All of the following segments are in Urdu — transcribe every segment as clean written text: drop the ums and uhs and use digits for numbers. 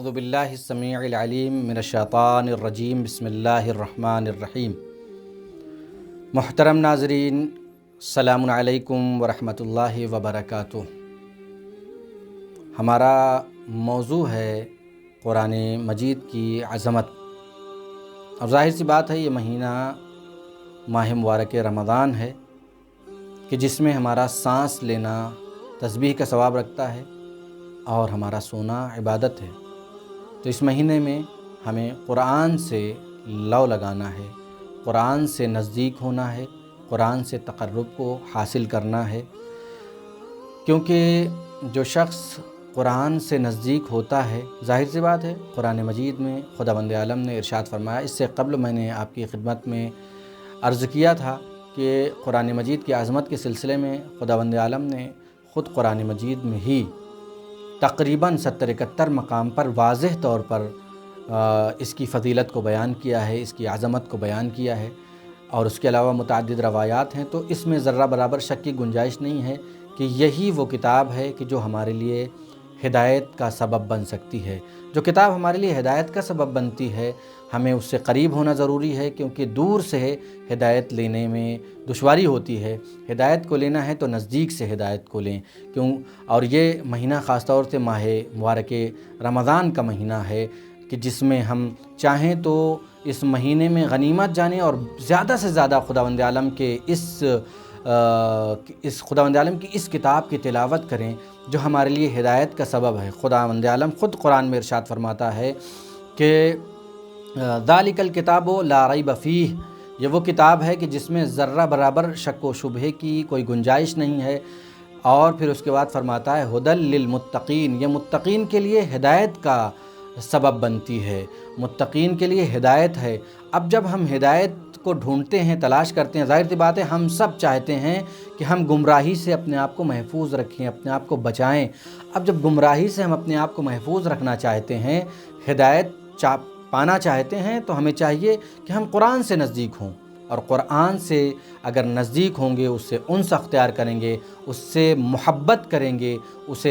اعوذ باللہ السمیع العلیم من الشیطان الرجیم بسم اللہ الرحمن الرحیم۔ محترم ناظرین، السلام علیکم ورحمۃ اللہ وبرکاتہ۔ ہمارا موضوع ہے قرآن مجید کی عظمت۔ اب ظاہر سی بات ہے، یہ مہینہ ماہ مبارک رمضان ہے کہ جس میں ہمارا سانس لینا تسبیح کا ثواب رکھتا ہے اور ہمارا سونا عبادت ہے۔ تو اس مہینے میں ہمیں قرآن سے لو لگانا ہے، قرآن سے نزدیک ہونا ہے، قرآن سے تقرب کو حاصل کرنا ہے، کیونکہ جو شخص قرآن سے نزدیک ہوتا ہے، ظاہر سی بات ہے، قرآن مجید میں خداوند عالم نے ارشاد فرمایا۔ اس سے قبل میں نے آپ کی خدمت میں عرض کیا تھا کہ قرآن مجید کی عظمت کے سلسلے میں خداوند عالم نے خود قرآن مجید میں ہی تقریباً 70-71 مقام پر واضح طور پر اس کی فضیلت کو بیان کیا ہے، اس کی عظمت کو بیان کیا ہے، اور اس کے علاوہ متعدد روایات ہیں۔ تو اس میں ذرہ برابر شک کی گنجائش نہیں ہے کہ یہی وہ کتاب ہے کہ جو ہمارے لیے ہدایت کا سبب بن سکتی ہے۔ جو کتاب ہمارے لیے ہدایت کا سبب بنتی ہے، ہمیں اس سے قریب ہونا ضروری ہے، کیونکہ دور سے ہدایت لینے میں دشواری ہوتی ہے۔ ہدایت کو لینا ہے تو نزدیک سے ہدایت کو لیں، اور یہ مہینہ خاص طور سے ماہ مبارک رمضان کا مہینہ ہے کہ جس میں ہم چاہیں تو اس مہینے میں غنیمت جانیں اور زیادہ سے زیادہ خداوند عالم کے خداوند عالم کی اس کتاب کی تلاوت کریں جو ہمارے لیے ہدایت کا سبب ہے۔ خداوند عالم خود قرآن میں ارشاد فرماتا ہے کہ ذالک الکتاب لا ریب فیہ، یہ وہ کتاب ہے کہ جس میں ذرہ برابر شک و شبہے کی کوئی گنجائش نہیں ہے، اور پھر اس کے بعد فرماتا ہے ھدی للمتقین، یہ متقین کے لیے ہدایت کا سبب بنتی ہے، متقین کے لیے ہدایت ہے۔ اب جب ہم ہدایت کو ڈھونڈتے ہیں، تلاش کرتے ہیں، ظاہر سی بات ہے ہم سب چاہتے ہیں کہ ہم گمراہی سے اپنے آپ کو محفوظ رکھیں، اپنے آپ کو بچائیں۔ اب جب گمراہی سے ہم اپنے آپ کو محفوظ رکھنا چاہتے ہیں، ہدایت پانا چاہتے ہیں، تو ہمیں چاہیے کہ ہم قرآن سے نزدیک ہوں، اور قرآن سے اگر نزدیک ہوں گے، اس سے انس اختیار کریں گے، اس سے محبت کریں گے، اس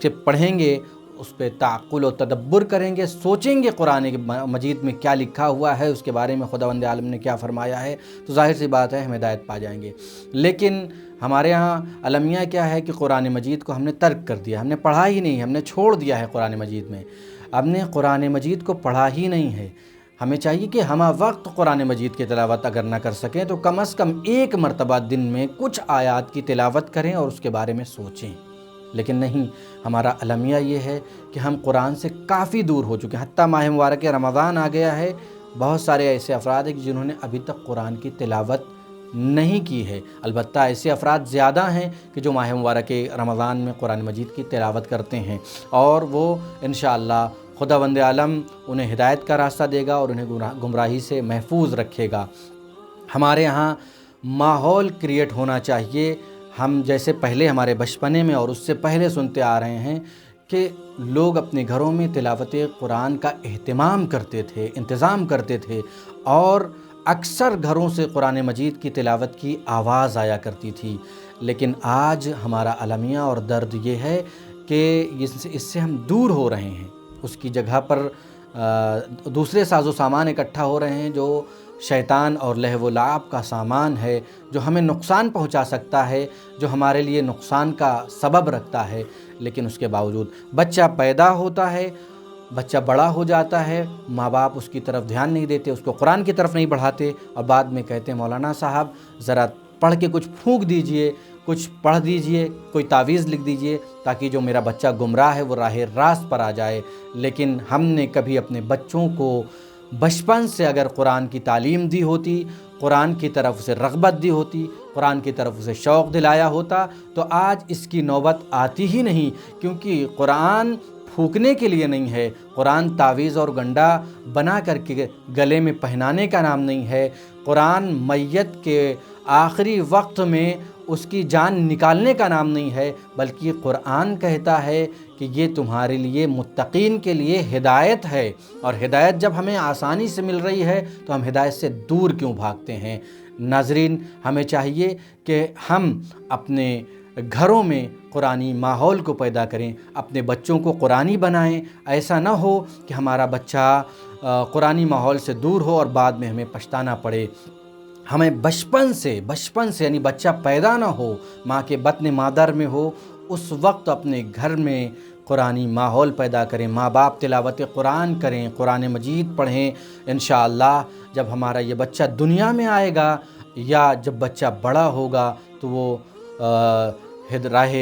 کے پڑھیں گے، اس پہ تعقل و تدبر کریں گے، سوچیں گے قرآن مجید میں کیا لکھا ہوا ہے، اس کے بارے میں خداوند عالم نے کیا فرمایا ہے، تو ظاہر سی بات ہے ہم ہدایت پا جائیں گے۔ لیکن ہمارے ہاں المیہ کیا ہے کہ قرآن مجید کو ہم نے ترک کر دیا، ہم نے پڑھا ہی نہیں، ہم نے چھوڑ دیا ہے قرآن مجید میں، ہم نے قرآن مجید کو پڑھا ہی نہیں ہے۔ ہمیں چاہیے کہ ہم وقت قرآن مجید کی تلاوت اگر نہ کر سکیں تو کم از کم ایک مرتبہ دن میں کچھ آیات کی تلاوت کریں اور اس کے بارے میں سوچیں۔ لیکن نہیں، ہمارا المیہ یہ ہے کہ ہم قرآن سے کافی دور ہو چکے ہیں۔ حتیٰ ماہ مبارک رمضان آ گیا ہے، بہت سارے ایسے افراد ہیں جنہوں نے ابھی تک قرآن کی تلاوت نہیں کی ہے۔ البتہ ایسے افراد زیادہ ہیں کہ جو ماہ مبارک رمضان میں قرآن مجید کی تلاوت کرتے ہیں، اور وہ انشاءاللہ خداوند عالم انہیں ہدایت کا راستہ دے گا اور انہیں گمراہی سے محفوظ رکھے گا۔ ہمارے ہاں ماحول کریٹ ہونا چاہیے، ہم جیسے پہلے ہمارے بچپنے میں اور اس سے پہلے سنتے آ رہے ہیں کہ لوگ اپنے گھروں میں تلاوت قرآن کا اہتمام کرتے تھے، انتظام کرتے تھے، اور اکثر گھروں سے قرآن مجید کی تلاوت کی آواز آیا کرتی تھی۔ لیکن آج ہمارا المیہ اور درد یہ ہے کہ اس سے ہم دور ہو رہے ہیں، اس کی جگہ پر دوسرے ساز و سامان اکٹھا ہو رہے ہیں جو شیطان اور لہو و لعب کا سامان ہے، جو ہمیں نقصان پہنچا سکتا ہے، جو ہمارے لیے نقصان کا سبب رکھتا ہے۔ لیکن اس کے باوجود بچہ پیدا ہوتا ہے، بچہ بڑا ہو جاتا ہے، ماں باپ اس کی طرف دھیان نہیں دیتے، اس کو قرآن کی طرف نہیں بڑھاتے، اور بعد میں کہتے ہیں مولانا صاحب ذرا پڑھ کے کچھ پھونک دیجئے، کچھ پڑھ دیجئے، کوئی تعویذ لکھ دیجئے تاکہ جو میرا بچہ گمراہ ہے وہ راہ راست پر آ جائے۔ لیکن ہم نے کبھی اپنے بچوں کو بچپن سے اگر قرآن کی تعلیم دی ہوتی، قرآن کی طرف سے رغبت دی ہوتی، قرآن کی طرف سے شوق دلایا ہوتا، تو آج اس کی نوبت آتی ہی نہیں، کیونکہ قرآن پھونکنے کے لیے نہیں ہے، قرآن تعویذ اور گنڈا بنا کر کے گلے میں پہنانے کا نام نہیں ہے، قرآن میت کے آخری وقت میں اس کی جان نکالنے کا نام نہیں ہے، بلکہ قرآن کہتا ہے کہ یہ تمہارے لیے متقین کے لیے ہدایت ہے، اور ہدایت جب ہمیں آسانی سے مل رہی ہے تو ہم ہدایت سے دور کیوں بھاگتے ہیں؟ ناظرین، ہمیں چاہیے کہ ہم اپنے گھروں میں قرآنی ماحول کو پیدا کریں، اپنے بچوں کو قرآنی بنائیں۔ ایسا نہ ہو کہ ہمارا بچہ قرآنی ماحول سے دور ہو اور بعد میں ہمیں پچھتانا پڑے۔ ہمیں بچپن سے یعنی بچہ پیدا نہ ہو، ماں کے بطن مادر میں ہو، اس وقت اپنے گھر میں قرآنی ماحول پیدا کریں، ماں باپ تلاوت قرآن کریں، قرآن مجید پڑھیں۔ انشاءاللہ جب ہمارا یہ بچہ دنیا میں آئے گا یا جب بچہ بڑا ہوگا تو وہ راہ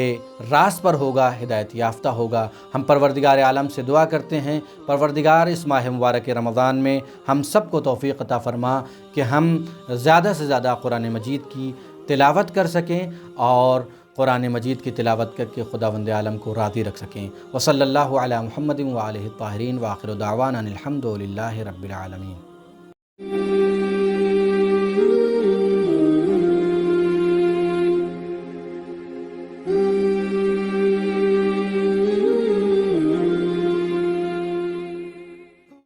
راست پر ہوگا، ہدایت یافتہ ہوگا۔ ہم پروردگار عالم سے دعا کرتے ہیں، پروردگار اس ماہ مبارک رمضان میں ہم سب کو توفیق عطا فرما کہ ہم زیادہ سے زیادہ قرآن مجید کی تلاوت کر سکیں اور قرآن مجید کی تلاوت کر کے خداوند عالم کو راضی رکھ سکیں۔ وصلی اللہ علی محمد وآلہ الطاہرین وآخر دعوانا الحمد للہ رب العالمین۔